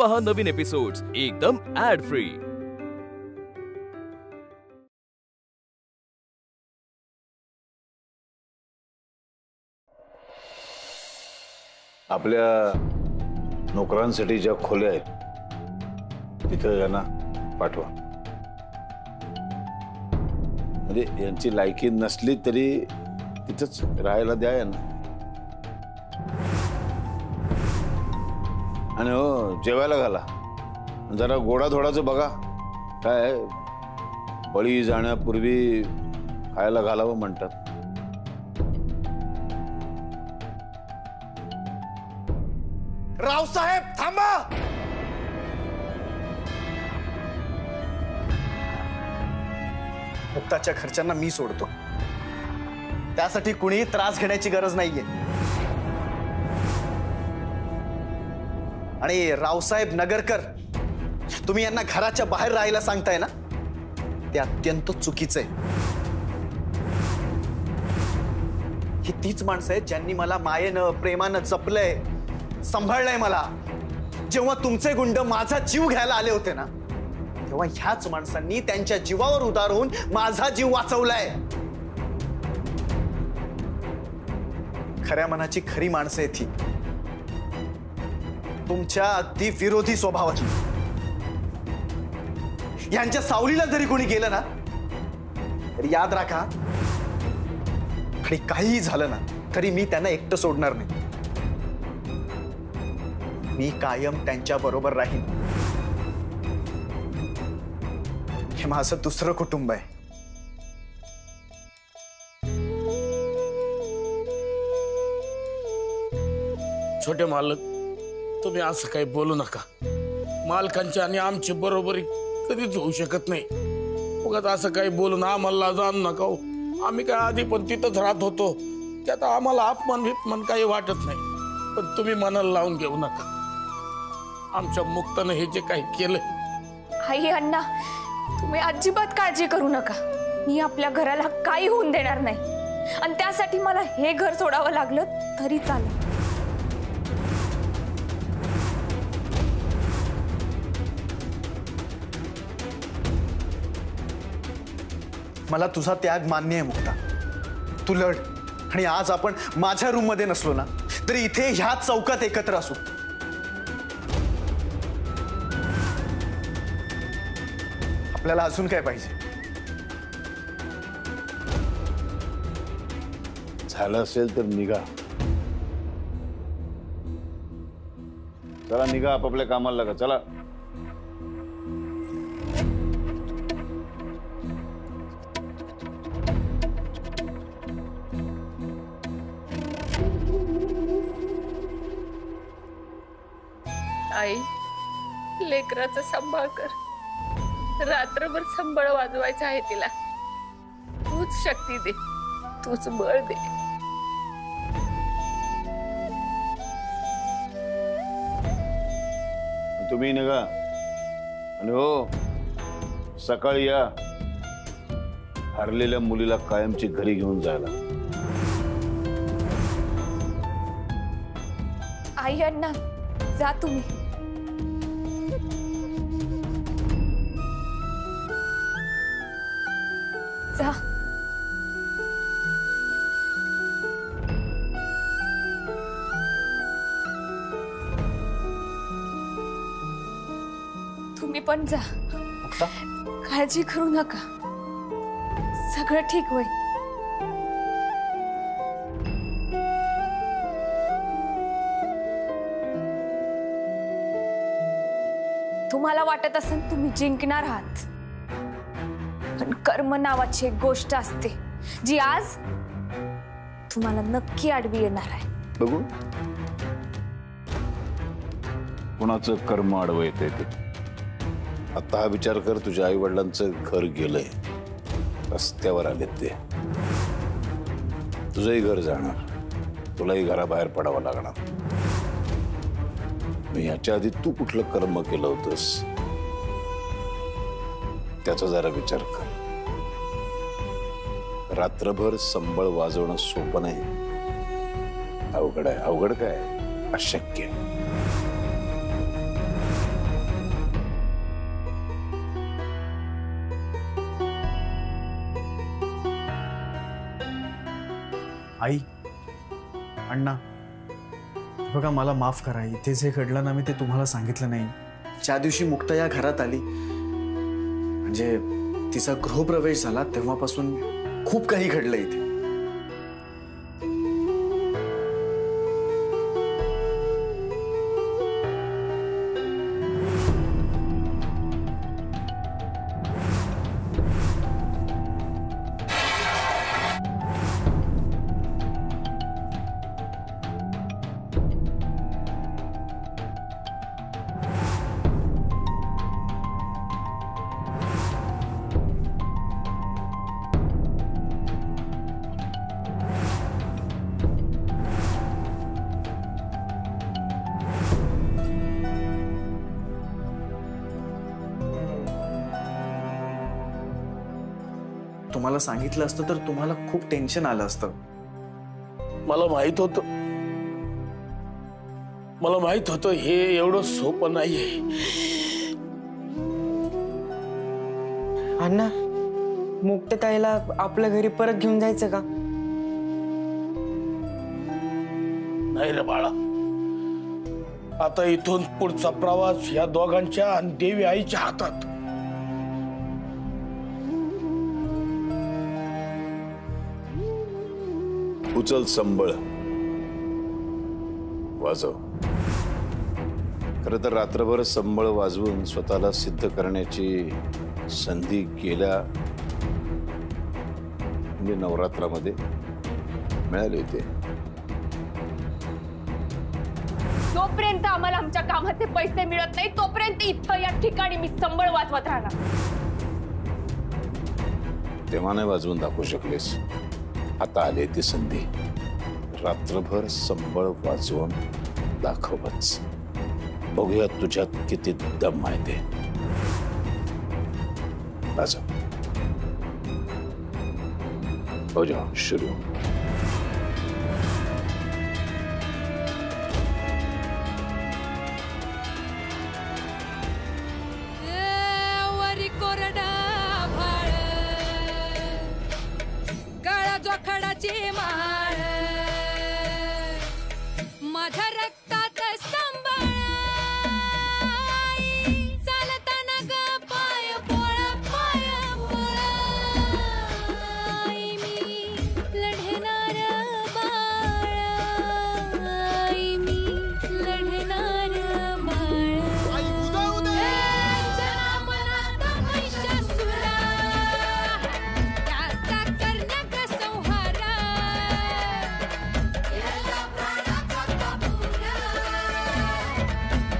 पहा नवीन एपिसोड्स एकदम add free. आपल्या नोकरांसाठी ज्या खोल्या आहेत तिथे यांना पाठवा। म्हणजे यांची लायकी नसली तरी तिथंच राहायला द्या यांना। आणि हो, जेवायला घाला, जरा गोडा थोडाचं बघा। काय बळी जाण्यापूर्वी खायला घालावं म्हणतात। रावसाहेब थांबा। मुक्ताच्या खर्चांना मी सोडतो, त्यासाठी कुणी त्रास घेण्याची गरज नाहीये। आणि रावसाहेब नगरकर, तुम्ही यांना घराच्या बाहेर राहायला सांगताय ना, ते अत्यंत चुकीचं आहे। ही तीच माणसं आहेत ज्यांनी मला मायेनं प्रेमानं जपलंय, सांभाळलंय मला। जेव्हा तुमचे गुंड माझा जीव घ्यायला आले होते ना, तेव्हा ह्याच माणसांनी त्यांच्या जीवावर उदार होऊन माझा जीव वाचवलाय। खऱ्या मनाची खरी माणसं आहेत ही, तुमच्या अगदी विरोधी स्वभावाची। यांच्या सावलीला जरी कोणी गेलं ना, तरी याद राखा, आणि काहीही झालं ना तरी मी त्यांना एकटं सोडणार नाही। मी कायम त्यांच्या बरोबर राहीन। हे माझं दुसरं कुटुंब आहे। छोटे मालक, तुम्ही असं काही बोलू नका। मालकांची आणि आमची बरोबरी कधीच होऊ शकत नाही। उगाच असं काही बोलून आम्हाला जाणू नका हो। आम्ही काय आधी पण तिथंच राहत होतो, त्यात आम्हाला अपमान काही वाटत नाही। पण तुम्ही मनाला लावून घेऊ नका। आमच्या मुक्तानं हे जे काही केलं। आई अण्णा, तुम्ही अजिबात काळजी करू नका। मी आपल्या घराला काही होऊन देणार नाही, आणि त्यासाठी मला हे घर सोडावं लागलं तरी चालेल। मला तुझा त्याग मान्य आहे मुक्ता, तू लढ। आणि आज आपण माझ्या रूम मध्ये नसलो ना तरी इथे ह्याच चौकात एकत्र असू। आपल्याला अजून काय पाहिजे? झालं असेल तर निघा। चला निघा, आपापल्या कामाला लागा। चला। आई, लेकराचा सांभाळ कर। रात्रभर संबळ वाजवायचं आहे तिला। तूच शक्ती दे, तूच बळ दे। तुम्ही निघा, आणि हो, सकाळी या। हरलेल्या मुलीला कायमची घरी घेऊन जायला। आई अण्णा, जा तुम्ही। जा। तुम्ही पण जा। काळजी करू नका, सगळं ठीक होईल। तुम्हाला वाटत असेल तुम्ही जिंकणार आहात, पण कर्म नावाची एक गोष्ट असते जी आज तुम्हाला नक्की आडवी येणार आहे। बघू कोणाचं कर्म आडवं येते ते। आता हा विचार कर, तुझ्या आई वडिलांचं घर गेलंय, रस्त्यावर आले ते। तुझंही घर जाणार, तुलाही घराबाहेर पडावं लागणार। याच्या आधी तू कुठलं कर्म केलं होतंस त्याचा जरा विचार कर। रात्रभर संबळ वाजवणं सोपं नाही, अवघड आहे। अवघड काय, अशक्य। आई, अण्णा, बघा मला माफ करा. इथे जे घडलं ना मी ते तुम्हाला सांगितलं नाही. ज्या दिवशी मुक्ता या घरात आली म्हणजे तिचा गृहप्रवेश झाला तेव्हापासून खूप काही घडलं इथे. तुम्हाला सांगितलं असतं तर तुम्हाला खूप टेन्शन आलं असतं. मला माहित होतं हे एवढं सोपं नाहीये. अण्णा, मुक्तताईला आपल्या घरी परत घेऊन जायचं का? नाही रे बाळा, आता इथून पुढचा प्रवास या दोघांच्या आणि देवी आईच्या हातात. उचल संबळ, वाजव. खरं तर रात्रभर संबळ वाजवून स्वतःला सिद्ध करण्याची संधी गेल्या म्हणजे नवरात्रामध्ये मिळाली होती. जोपर्यंत आम्हाला आमच्या कामाचे पैसे मिळत नाही तोपर्यंत इथं या ठिकाणी मी संबळ वाजवत राहणार. तेव्हा नाही वाजवून दाखवू शकलेस, आता आले ती संधी. रात्रभर संबळ वाजवून दाखवच. बघूया तुझ्यात किती दम आहे ते. वाजव. हो जाओ, शुरू. जोखडाची माळ माझ्या रक्तात संभाळ चालताना ग पाय पोळा पाय पोळा मी लढणार बाळ मी लढणार बाळ जना मनात महिषासुरा त्याचा करण्यात संहारा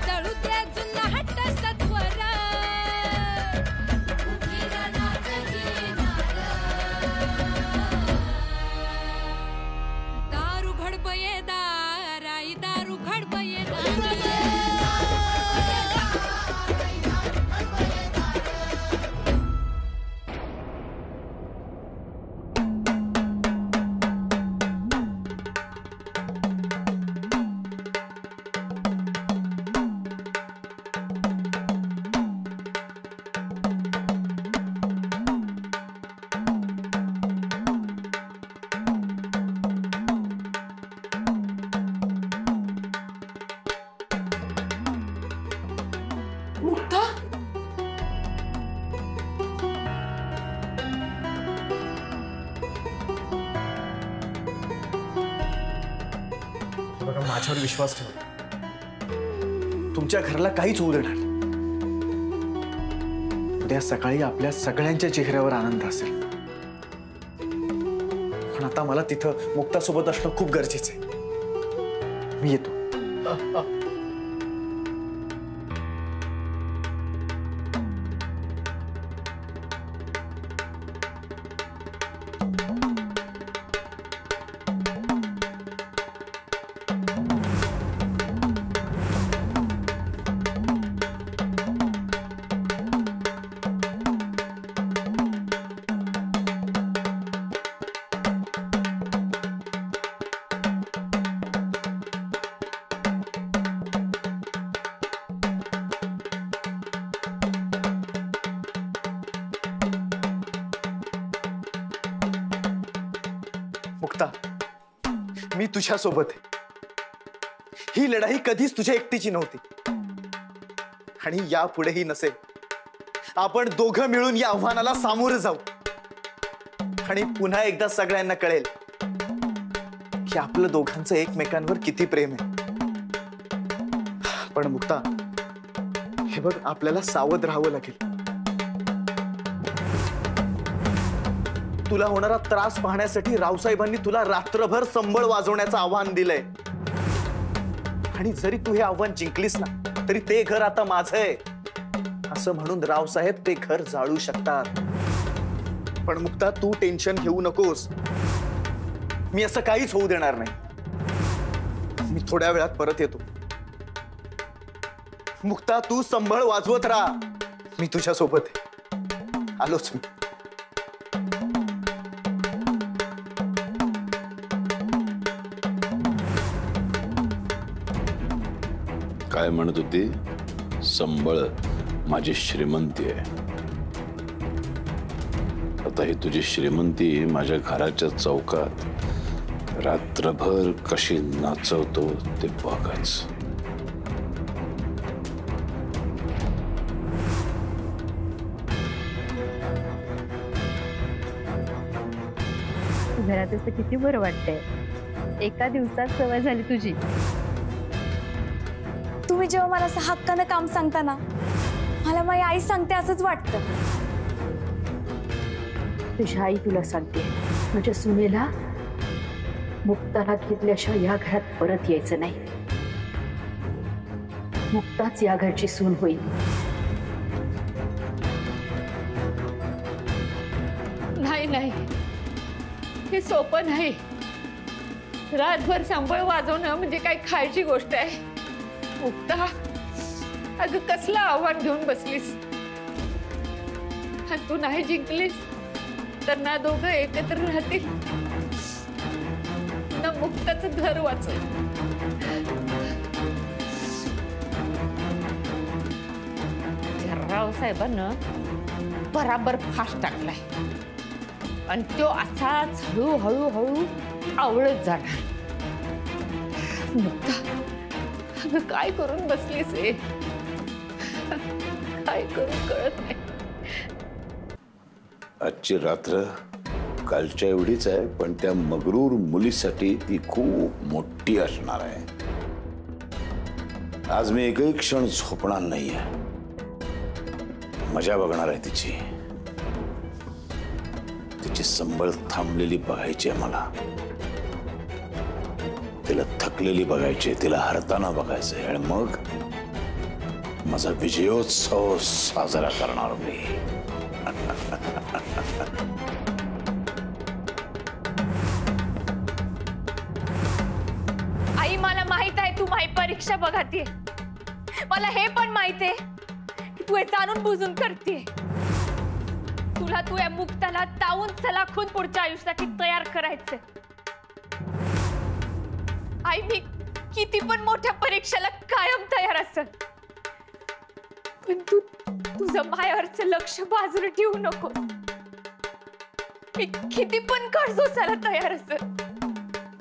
चळू द्या जुना हट्ट सत्वरा दारू घडबये दाराई दारू घडबये बघा माझ्यावर विश्वास ठेवा. तुमच्या घराला काहीच होऊ देणार. उद्या सकाळी आपल्या सगळ्यांच्या चेहऱ्यावर आनंद असेल. पण आता मला तिथं मुक्तासोबत असणं खूप गरजेचं आहे. मी येतो. मुक्ता, मी तुझ्या सोबत आहे. ही लढाई कधीच तुझ्या एकटीची नव्हती आणि यापुढेही नसेल. आपण दोघं मिळून या आव्हानाला सामोरं जाऊ आणि पुन्हा एकदा सगळ्यांना कळेल की आपलं दोघांचं एकमेकांवर किती प्रेम आहे. पण मुक्ता, हे बघ, आपल्याला सावध राहावं लागेल. तुला होणारा त्रास पाहण्यासाठी रावसाहेबांनी तुला रात्रभर संबळ वाजवण्याचं आव्हान दिलंय. आणि जरी तू हे आव्हान जिंकलीस ना, तरी ते घर आता माझं आहे असं म्हणून रावसाहेब ते घर जाळू शकतात. पण मुक्ता, तू टेन्शन घेऊ नकोस. मी असं काहीच होऊ देणार नाही. मी थोड्या वेळात परत येतो. मुक्ता, तू संबळ वाजवत राहा. मी तुझ्या सोबत आहे. आलोच मी. काय म्हणत होती? संबळ माझी श्रीमंती आहे. आता ही तुझी श्रीमंती माझ्या घराच्या चौकात रात्रभर कशी नाचवतो ते बघच. घरात असं किती बरं वाटतंय. एका दिवसात सवय झाली तुझी. तुम्ही जेव्हा मला असं हक्कानं काम सांगता ना, मला माझी आई सांगते असंच वाटतं. तुझी आई तुला सांगते, म्हणजे सुनेला मुक्ताला घेतल्याशिवाय या घरात परत यायचं नाही. मुक्ताच या घरची सून होईल. नाही नाही, हे सोपं नाही. रातभर संबळ वाजवणं म्हणजे काय खायची गोष्ट आहे? मुक्ता, अगं कसलं आव्हान घेऊन बसलीस? आणि तू नाही जिंकलीस तर ना दोघं एकत्र राहतील ना मुक्ताचं घर वाचेल. रावसाहेबांना बराबर फास्ट टाकलाय आणि तो असाच हळूहळू हळू आवळत जाणार. मुक्ता, अगं काय करून बसलीस हे? काय करून कळत नाही. आजची रात्र कालच्या एवढीच आहे, पण त्या मगरूर मुलीसाठी ती खूप मोठी असणार आहे. आज मी एकही क्षण झोपणार नाहीये. मजा बघणार आहे तिची. तिची संबळ थांबलेली बघायची आहे मला. तिला थकलेली बघायची, तिला हरताना बघायचंय आणि मग माझा विजयोत्सव साजरा करणार मी. आई, मला माहित आहे तू माझी परीक्षा बघातीये. मला हे पण माहित आहे की तू हे जाणून बुजून करते. तुला तू या मुक्ताला तावून सलाखून पुढच्या आयुष्यासाठी तयार करायचंय. आई, मी किती पण मोठ्या परीक्षेला कायम तयार असेल, पण तू तुझं मायावरचं लक्ष बाजूला ठेवू नको. मी किती पण कर्जोसाला तयार असेल,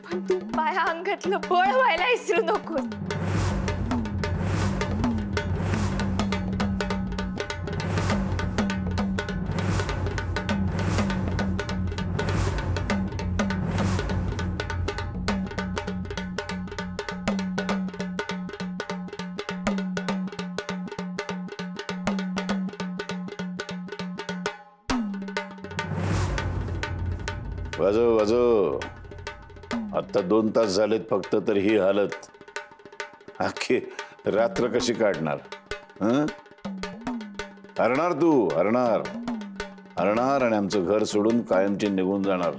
पण तू माझ्या अंगातलं बळ व्हायला विसरू नको. वाजव वाजव. आता 2 तास झालेत फक्त, तर ही हालत. अख्खी रात्र कशी काढणार? हरणार तू, हरणार हरणार आणि आमचं घर सोडून कायमची निघून जाणार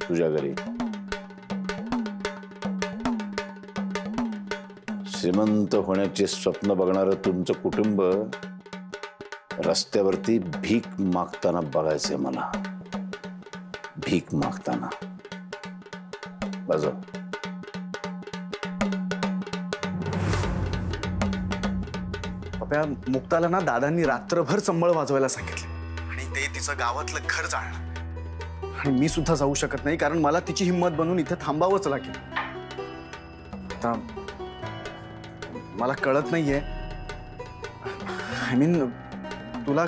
तुझ्या घरी. श्रीमंत होण्याचे स्वप्न बघणारं तुमचं कुटुंब रस्त्यावरती भीक मागताना बघायचंय मला. भीक मागताना. बाजू. पप्या, मुक्ताला ना दादांनी रात्रभर संबळ वाजवायला सांगितले आणि ते तिचं गावातलं घर जाळणार. आणि मी सुद्धा जाऊ शकत नाही, कारण मला तिची हिंमत बनवून इथे थांबावंच लागेल. मुक्ता, मला कळत नाहीये. आय मीन तुला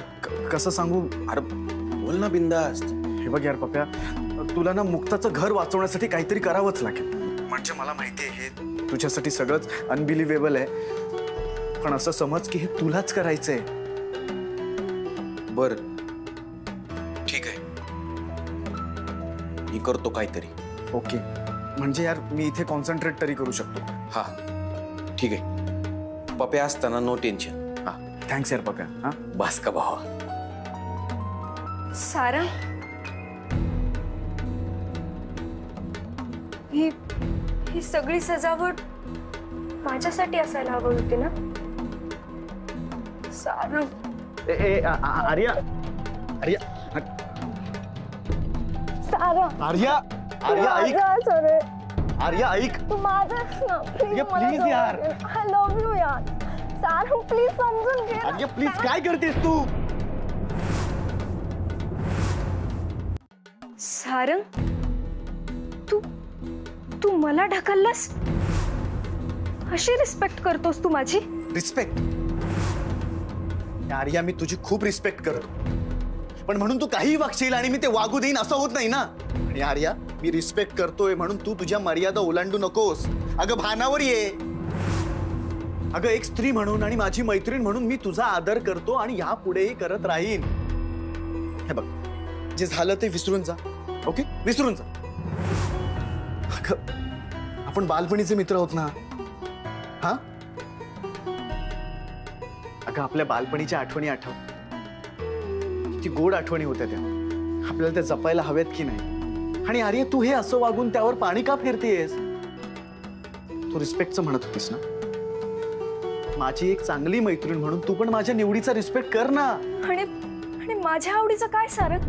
कसं सांगू. अरे बोल ना बिंदास्त. हे बघ यार पप्या, तुला ना मुक्ताचं घर वाचवण्यासाठी काहीतरी करावंच लागेल. म्हणजे मला माहिती आहे हे तुझ्यासाठी सगळंच अनबिलिव्हेबल आहे, पण असं समज की हे तुलाच करायचंय. बर ठीक आहे, मी करतो काहीतरी. ओके, म्हणजे यार मी इथे कॉन्सन्ट्रेट तरी करू शकतो. हा ठीक आहे, पप्या असताना नो टेन्शन. हा थँक्स यार पप्या. हा बस का भावा. सारा, ही सगळी सजावट माझ्यासाठी असायला हवी होती ना सारा? आर्या, आर्या, सारा, आर्या, आर्या ऐक. आर्या ऐक. तू माझाच ना आर्या प्लीज यार. आय लव्ह यू यार. सारा प्लीज समजून घे. आर्या प्लीज, काय करतेस तू? सारंग, तू मला ढकललास? अशी रिस्पेक्ट करतोस तू माझी? रिस्पेक्ट? आर्या मी तुझी खूप रिस्पेक्ट करतो, पण म्हणून तू काही वागशील आणि मी ते वागू देईन असं होत नाही ना. आणि आर्या मी रिस्पेक्ट करतोय म्हणून तू तुझ्या मर्यादा ओलांडू नकोस. अगं भानावर ये. अगं एक स्त्री म्हणून आणि माझी मैत्रीण म्हणून मी तुझा आदर करतो आणि यापुढेही करत राहीन. हे बघ, जे झालं ते विसरून जा. ओके, विसरून जा. अगं आपण बालपणीचे मित्र आहोत ना. हा अगं आपल्या बालपणीच्या आठवणी आठव. किती गोड आठवणी होत्या त्या. आपल्याला त्या जपायला हव्यात की नाही? आणि अरे तू हे असं वागून त्यावर पाणी का फिरतेस? तू रिस्पेक्टचं म्हणत होतीस ना. माझी एक चांगली मैत्रीण म्हणून तू पण माझ्या निवडीचा रिस्पेक्ट कर ना. आणि माझ्या आवडीचं काय सारंग?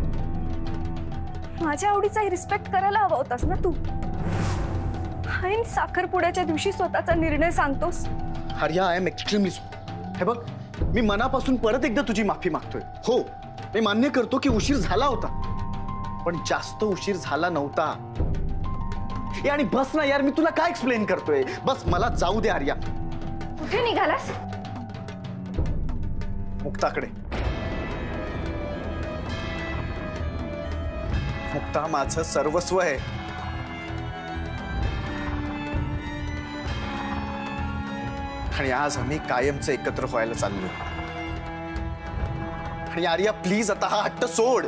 माझ्या आवडीचा रिस्पेक्ट करायला हवा होतास ना तू. आणि साखरपुड्याच्या दिवशी स्वतःचा निर्णय सांगतोस. हरिया, आय एम एक्स्ट्रीमली सॉरी. हे बघ, मी मनापासून परत एकदा तुझी माफी मागतोय. हो, मी मान्य करतो की उशीर झाला होता, पण जास्त उशीर झाला नव्हता. आणि बस ना यार, मी तुला काय एक्सप्लेन करतोय. बस मला जाऊ दे आर्या. कुठे निघालास? मुक्ताकडे. मुक्ता माझं सर्वस्व आहे. आणि आज आम्ही कायमचे एकत्र व्हायला चाललो. आणि आर्या प्लीज आता हा हट्ट सोड.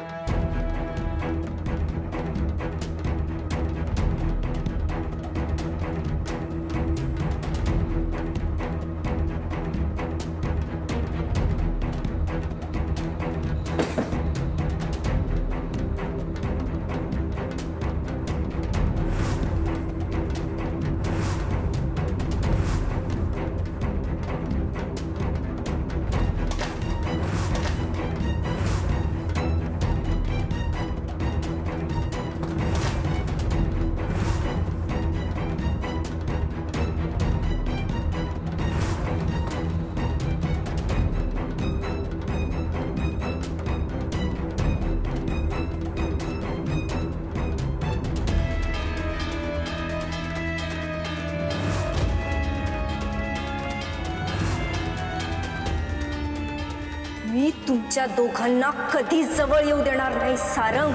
मी तुमच्या दोघांना कधी जवळ येऊ देणार नाही सारंग.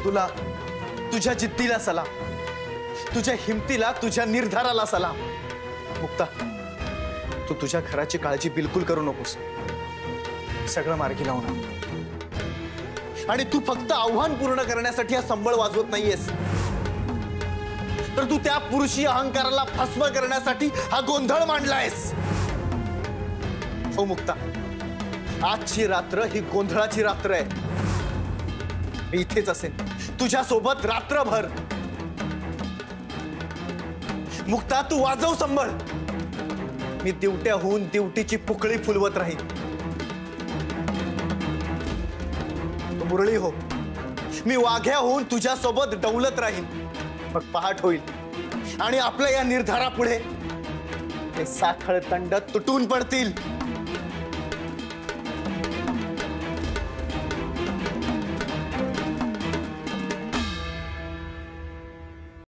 तुला, तुझ्या जिद्दीला सलाम, तुझ्या हिमतीला, तुझ्या निर्धाराला सलाम. मुक्ता, तू तुझ्या घराची काळजी बिलकुल करू नकोस. सगळं मार्गी लावून आण. आणि तू फक्त आव्हान पूर्ण करण्यासाठी हा संबळ वाजवत नाहीयेस, तर तू त्या पुरुषी अहंकाराला भस्म करण्यासाठी हा गोंधळ मांडलायस. हो मुक्ता, आजची रात्र ही गोंधळाची रात्र आहे. मी इथेच असेन तुझ्या सोबत रात्रभर. मुक्ता, तू वाजव संबळ. मी दिवट्याहून दिवटीची पुकळी फुलवत राहीन. तू मुरळी हो, मी वाघ्याहून तुझ्यासोबत डौलत राहीन. मग पहाट होईल आणि आपल्या या निर्धारापुढे हे साखळ तंड तुटून पडतील.